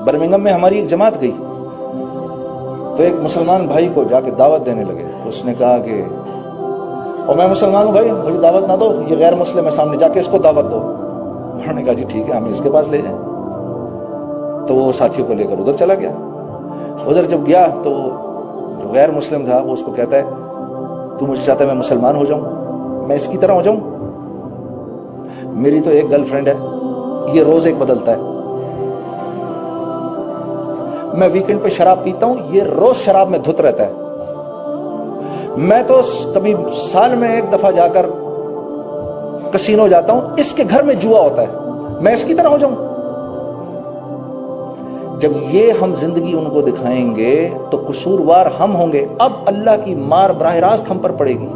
Birmingham میں ہماری ایک جماعت گئی تو ایک مسلمان بھائی کو جا کے دعوت دینے لگے، تو اس نے کہا کہ اور میں مسلمان ہوں بھائی، مجھے دعوت نہ دو، یہ غیر مسلم ہے، سامنے جا کے اس کو دعوت دو۔ انہوں نے کہا جی ٹھیک ہے، ہم اس کے پاس لے جائیں۔ تو وہ ساتھیوں کو لے کر ادھر چلا گیا۔ ادھر جب گیا تو جو غیر مسلم تھا وہ اس کو کہتا ہے تو مجھے چاہتا ہے میں مسلمان ہو جاؤں، میں اس کی طرح ہو جاؤں؟ میری تو ایک گرل فرینڈ ہے، یہ روز ایک بدلتا ہے، میں ویکنڈ پہ شراب پیتا ہوں، یہ روز شراب میں دھت رہتا ہے، میں تو کبھی سال میں ایک دفعہ جا کر کسینو جاتا ہوں، اس کے گھر میں جوا ہوتا ہے، میں اس کی طرح ہو جاؤں؟ جب یہ ہم زندگی ان کو دکھائیں گے تو قصوروار ہم ہوں گے، اب اللہ کی مار براہ راست ہم پر پڑے گی۔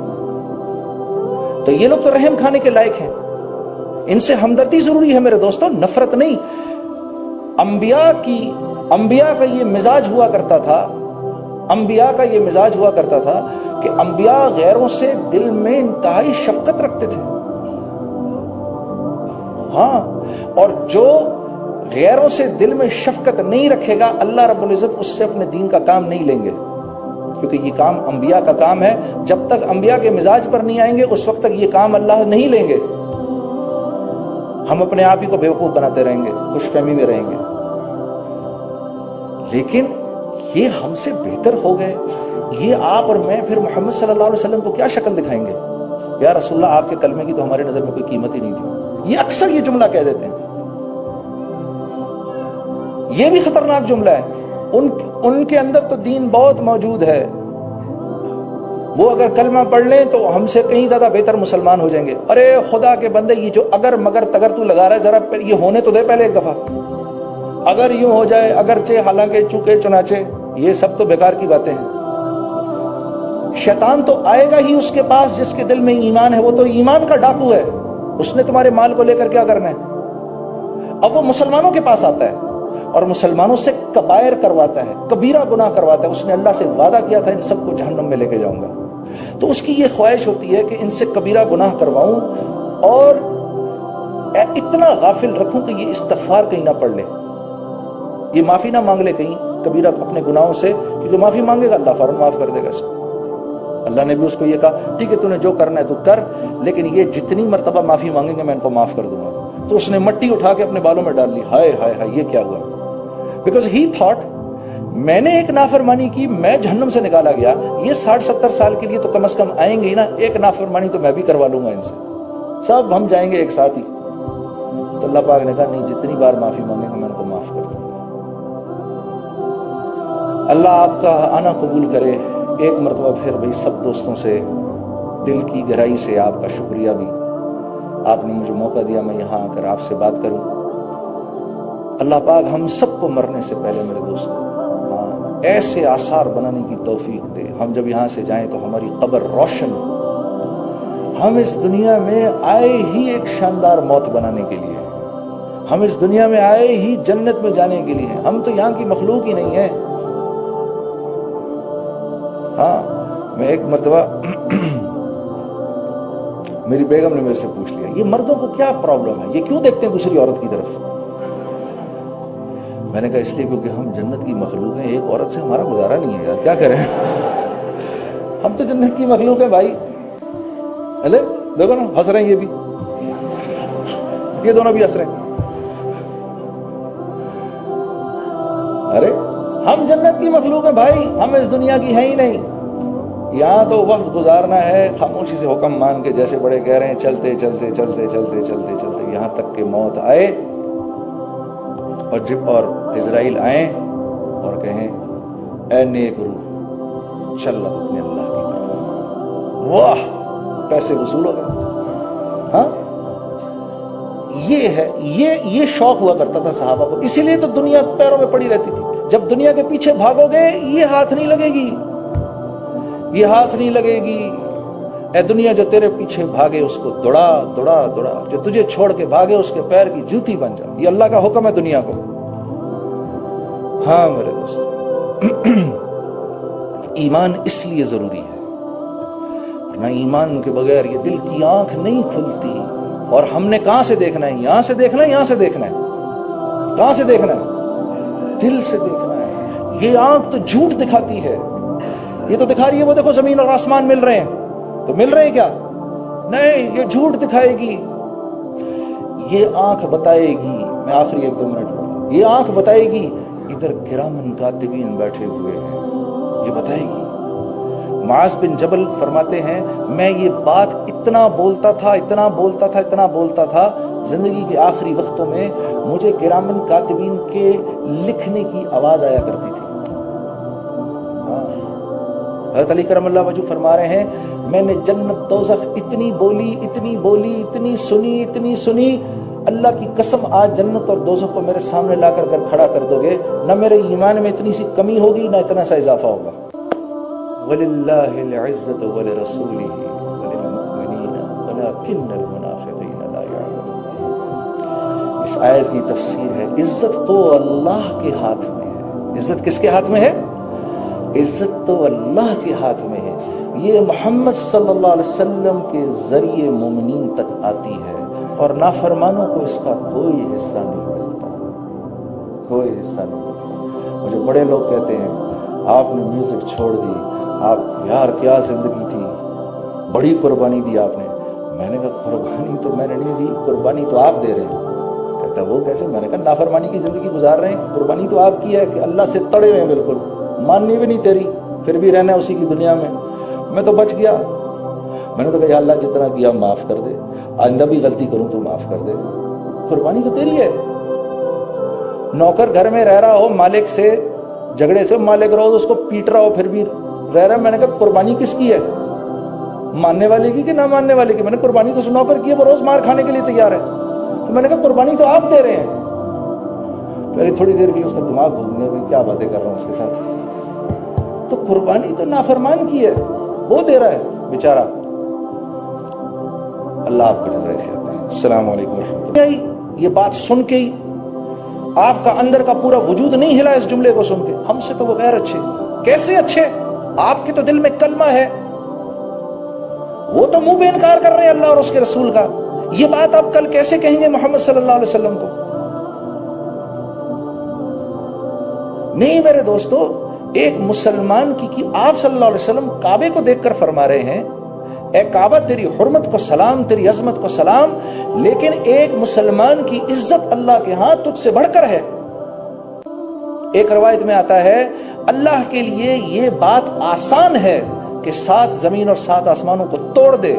تو یہ لوگ تو رحم کھانے کے لائق ہیں، ان سے ہمدردی ضروری ہے میرے دوستوں، نفرت نہیں۔ انبیاء کا یہ مزاج ہوا کرتا تھا کہ انبیاء غیروں سے دل میں انتہائی شفقت رکھتے تھے، ہاں، اور جو غیروں سے دل میں شفقت نہیں رکھے گا اللہ رب العزت اس سے اپنے دین کا کام نہیں لیں گے، کیونکہ یہ کام انبیاء کا کام ہے، جب تک انبیاء کے مزاج پر نہیں آئیں گے اس وقت تک یہ کام اللہ نہیں لیں گے۔ ہم اپنے آپ ہی کو بیوقوف بناتے رہیں گے، خوش فہمی میں رہیں گے، لیکن یہ ہم سے بہتر ہو گئے، یہ آپ اور میں پھر محمد صلی اللہ علیہ وسلم کو کیا شکل دکھائیں گے؟ یا رسول اللہ آپ کے کلمے کی تو ہماری نظر میں کوئی قیمت ہی نہیں تھی۔ یہ اکثر یہ جملہ کہہ دیتے ہیں، یہ بھی خطرناک جملہ ہے۔ ان کے اندر تو دین بہت موجود ہے، وہ اگر کلمہ پڑھ لیں تو ہم سے کہیں زیادہ بہتر مسلمان ہو جائیں گے۔ ارے خدا کے بندے، یہ جو اگر مگر تگر تو لگا رہا ہے، ذرا یہ ہونے تو دے پہلے ایک دفعہ، اگر یوں ہو جائے، اگرچہ، حالانکہ، چونکہ، چنانچہ، یہ سب تو بیکار کی باتیں ہیں۔ شیطان تو آئے گا ہی اس کے پاس جس کے دل میں ایمان ہے، وہ تو ایمان کا ڈاکو ہے، اس نے تمہارے مال کو لے کر کیا کرنا ہے؟ اب وہ مسلمانوں کے پاس آتا ہے اور مسلمانوں سے کبائر کرواتا ہے، کبیرہ گناہ کرواتا ہے، اس نے اللہ سے وعدہ کیا تھا ان سب کو جہنم میں لے کے جاؤں گا، تو اس کی یہ خواہش ہوتی ہے کہ ان سے کبیرہ گناہ کرواؤں اور اتنا غافل رکھوں کہ یہ استغفار کہیں نہ پڑھ لے، یہ معافی نہ مانگ لے کہیں کبیرہ اپنے گناہوں سے، کیونکہ معافی مانگے گا اللہ فوراً معاف کر دے گا اس کو۔ اللہ نے بھی اس کو یہ کہا ٹھیک ہے تو نے جو کرنا ہے تو کر، لیکن یہ جتنی مرتبہ معافی مانگیں گے میں ان کو معاف کر دوں گا۔ تو اس نے مٹی اٹھا کے اپنے بالوں میں ڈال لی، ہائے ہائے ہائے یہ کیا ہوا؟ بیکاز ہی تھاٹ میں نے ایک نافرمانی کی، میں جہنم سے نکالا گیا، یہ 60-70 سال کے لیے تو کم از کم آئیں گے ہی نا، ایک نافرمانی تو میں بھی کروا لوں گا ان سے، سب ہم جائیں گے ایک ساتھ ہی۔ تو اللہ پاک نے کہا نہیں، جتنی بار معافی مانگیں گے میں ان کو معاف کر دوں گا۔ اللہ آپ کا آنا قبول کرے۔ ایک مرتبہ پھر بھائی سب دوستوں سے دل کی گہرائی سے آپ کا شکریہ بھی، آپ نے مجھے موقع دیا میں یہاں آ کر آپ سے بات کروں۔ اللہ پاک ہم سب کو مرنے سے پہلے میرے دوستوں ایسے آثار بنانے کی توفیق دے، ہم جب یہاں سے جائیں تو ہماری قبر روشن ہو، ہم اس دنیا میں آئے ہی ایک شاندار موت بنانے کے لیے، ہم اس دنیا میں آئے ہی جنت میں جانے کے لیے، ہم تو یہاں کی مخلوق ہی نہیں ہے۔ ہاں، میں ایک مرتبہ میری بیگم نے میرے سے پوچھ لیا یہ مردوں کو کیا پرابلم ہے، یہ کیوں دیکھتے ہیں دوسری عورت کی طرف؟ میں نے کہا اس لیے کیونکہ ہم جنت کی مخلوق ہیں، ایک عورت سے ہمارا گزارا نہیں ہے یار، کیا کریں، ہم تو جنت کی مخلوق ہیں بھائی۔ ارے دیکھو نا ہنس رہے ہیں، یہ بھی، یہ دونوں بھی ہنس رہے ہیں۔ ارے ہم جنت کی مخلوق ہیں بھائی، ہم اس دنیا کی ہیں ہی نہیں، یہاں تو وقت گزارنا ہے خاموشی سے حکم مان کے، جیسے بڑے کہہ رہے ہیں چلتے چلتے چلتے چلتے چلتے چلتے یہاں تک کہ موت آئے اور اسرائیل آئیں اور کہیں اے نیک روح چل اپنے اللہ کی طرف، واہ پیسے وصول ہو گئے۔ ہاں یہ ہے، یہ شوق ہوا کرتا تھا صحابہ کو، اسی لیے تو دنیا پیروں میں پڑی رہتی تھی۔ جب دنیا کے پیچھے بھاگو گے یہ ہاتھ نہیں لگے گی، یہ ہاتھ نہیں لگے گی۔ اے دنیا جو تیرے پیچھے بھاگے اس کو دوڑا دوڑا دوڑا، جو تجھے چھوڑ کے بھاگے اس کے پیر کی جوتی بن جا، یہ اللہ کا حکم ہے دنیا کو۔ ہاں میرے دوست، ایمان اس لیے ضروری ہے، ورنہ ایمان کے بغیر یہ دل کی آنکھ نہیں کھلتی۔ اور ہم نے کہاں سے دیکھنا ہے؟ یہاں سے دیکھنا ہے، یہاں سے دیکھنا ہے، کہاں سے دیکھنا ہے؟ دل سے دیکھنا ہے. یہ آنکھ تو جھوٹ دکھاتی ہے, یہ تو دکھا رہی ہے وہ دیکھو زمین اور آسمان مل رہے ہیں, تو مل رہے ہیں کیا؟ نہیں, یہ جھوٹ دکھائے گی. یہ آنکھ بتائے گی, میں آخری 1-2 منٹ, یہ آنکھ بتائے گی ادھر کرامن کاتبین بیٹھے ہوئے ہیں, یہ بتائے گی. معاذ بن جبل فرماتے ہیں میں یہ بات اتنا بولتا تھا زندگی کے آخری وقتوں میں مجھے کرامن کاتبین کے لکھنے کی آواز آیا کرتی تھی. حضرت علی کرم اللہ وجہ فرما رہے ہیں میں نے جنت دوزخ اتنی بولی, اتنی سنی, اللہ کی قسم آج جنت اور دوزخ کو میرے سامنے لا کر کھڑا کر دو گے, نہ میرے ایمان میں اتنی سی کمی ہوگی نہ اتنا سا اضافہ ہوگا. وَلِلَّهِ الْعِزَّةُ وَلِرَسُولِهِ وَلِلْمُؤْمِنِينَ وَلَكِنَّ الْمُنَافِقِينَ لَا يَعْلَمُونَ. اس آیت کی تفسیر ہے عزت تو اللہ کے ہاتھ میں ہے. عزت کس کے ہاتھ میں ہے؟ عزت تو اللہ کے ہاتھ میں ہے. یہ محمد صلی اللہ علیہ وسلم کے ذریعے مومنین تک آتی ہے اور نافرمانوں کو اس کا کوئی حصہ نہیں ملتا. مجھے بڑے لوگ کہتے ہیں آپ نے میوزک چھوڑ دی, آپ یار کیا زندگی تھی, بڑی قربانی دی آپ نے. میں نے کہا قربانی تو میں نے نہیں دی, قربانی تو آپ دے رہے ہیں. کہتا وہ کیسے؟ میں نے کہا نافرمانی کی زندگی گزار رہے ہیں, قربانی تو آپ کی ہے کہ اللہ سے تڑے ہوئے ہیں بالکل, ماننی بھی نہیں تیری, پھر بھی رہنا ہے اسی کی دنیا میں. میں تو بچ گیا, میں نے تو کہا یا اللہ جتنا کیا معاف کر دے, آئندہ بھی غلطی کروں تو معاف کر دے. قربانی تو تیری ہے. نوکر گھر میں رہ رہا ہو, مالک سے جھگڑے سے مالک روز اس کو پیٹ رہا ہو, پھر بھی رہ رہا. میں نے کہا قربانی کس کی ہے, ماننے والے کی کہ نہ ماننے والے کی؟ میں نے قربانی تو نوکر کی ہے, وہ روز مار کھانے کے لیے تیار ہے. تو میں نے کہا قربانی تو آپ دے رہے ہیں. پہلے تھوڑی دیر کی اس کا دماغ گھوم گیا, کیا باتیں کر رہا ہوں اس کے ساتھ. تو قربانی تو نافرمان کی ہے, وہ دے رہا ہے بیچارہ. اللہ آپ کو جزائے خیر دے. السلام علیکم ورحمۃ اللہ. یہ بات سن کے ہی آپ کا اندر کا پورا وجود نہیں ہلا اس جملے کو سن کے. ہم سے تو وہ غیر اچھے. کیسے اچھے؟ آپ کے تو دل میں کلمہ ہے, وہ تو منہ پہ انکار کر رہے ہیں اللہ اور اس کے رسول کا. یہ بات آپ کل کیسے کہیں گے محمد صلی اللہ علیہ وسلم کو؟ نہیں میرے دوستو, ایک مسلمان کی آپ صلی اللہ علیہ وسلم کعبے کو دیکھ کر فرما رہے ہیں اے کعبہ تیری حرمت کو سلام, تیری عظمت کو سلام, لیکن ایک مسلمان کی عزت اللہ کے ہاں تجھ سے بڑھ کر ہے. ایک روایت میں آتا ہے اللہ کے لیے یہ بات آسان ہے کہ 7 زمین اور 7 آسمانوں کو توڑ دے,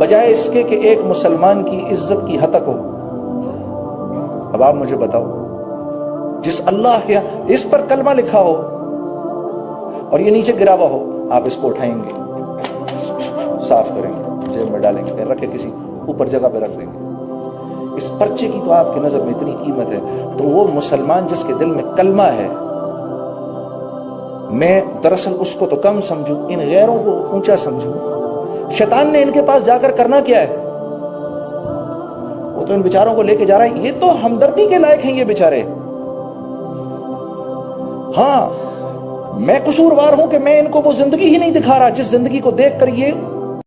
بجائے اس کے کہ ایک مسلمان کی عزت کی ہتک ہو. اب آپ مجھے بتاؤ, جس اللہ کے اس پر کلمہ لکھا ہو اور یہ نیچے گرا ہوا ہو, آپ اس کو اٹھائیں گے, صاف کریں گے, جیب میں ڈالیں گے, رکھ کے کسی اوپر جگہ پہ رکھ دیں گے. اس پرچے کی تو آپ کی نظر میں اتنی قیمت ہے, تو وہ مسلمان جس کے دل میں کلمہ ہے, میں دراصل اس کو تو کم سمجھوں, ان غیروں کو اونچا سمجھوں. شیطان نے ان کے پاس جا کر کرنا کیا ہے؟ وہ تو ان بیچاروں کو لے کے جا رہا ہے. یہ تو ہمدردی کے لائق ہیں یہ بیچارے. ہاں میں قصوروار ہوں کہ میں ان کو وہ زندگی ہی نہیں دکھا رہا جس زندگی کو دیکھ کر یہ